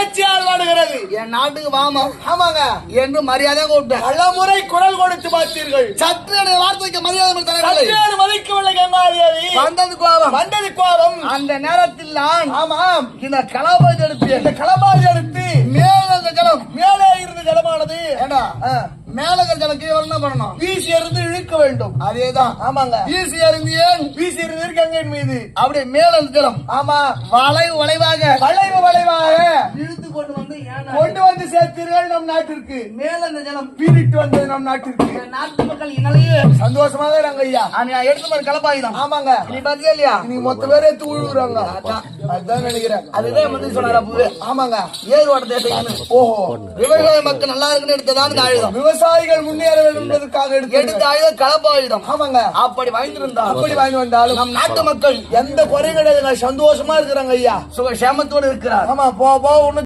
வாடுகிறது என் நாட்டுக்கு வாமா ஆமாங்க என்று மரியாதை கூப்பிட்டேன். பல முறை குரல் கொடுத்து பார்த்தீர்கள். சற்று என்னுடைய வார்த்தைக்கு மரியாதை தரவில்லை. சற்றேனும் மதிக்கவில்லை கங்காதேவி. வந்தது கோபம். வந்தது கோபம். அந்த நேரத்தில் நான் ஆமாம் இந்த கலாபாதி எடுத்து இந்த களபாதி எடுத்து மேல அந்த ஜலம் மேலே இருந்த ஜலமானது ஏண்டா மேல இருக்கிற ஜலம் கீழே என்ன பண்ணணும்? வீசி எறிந்து இழுக்க வேண்டும். அதேதான். ஆமாங்க வீசி அறிந்தேன். வீசி எறிந்து கங்கையின் மீது அப்படியே மேல அந்த ஜலம் ஆமா வளைவாக வளைவாக இழுத்து கொண்டு வந்து கொண்டு வந்து சேர்த்தீர்கள் நம் நாட்டிற்கு. மேல அந்த ஜலம் பீரிட்டு வந்தது நம் நாட்டிற்கு. நாட்டு மக்கள் இனலையே சந்தோஷமாக இருக்காங்க ஐயா. எடுத்து மாதிரி கலப்பாயுதம். ஆமாங்க நீ பாத்தியா இல்லையா? நீங்க மொத்த பேரே எடுத்து உழுவுறாங்க. அதான் நினைக்கிறேன். அதுதான் வந்து சொன்னாரா புவே. ஆமாங்க ஏர் ஓட்ட தேட்டீங்கன்னு. ஓஹோ விவசாய மக்கள் நல்லா இருக்குன்னு எடுத்ததான் இந்த ஆயுதம். விவசாயிகள் முன்னேற வேண்டும் என்பதற்காக எடுத்த ஆயுதம் கலப்பாயுதம். ஆமாங்க அப்படி வாங்கியிருந்தா அப்படி வாங்கி வந்தாலும் நம் நாட்டு மக்கள் எந்த குறையும் கிடையாது. சந்தோஷமா இருக்கிறாங்க ஐயா. சுகசேமத்தோடு இருக்கிறார். ஆமா போ ஒண்ணு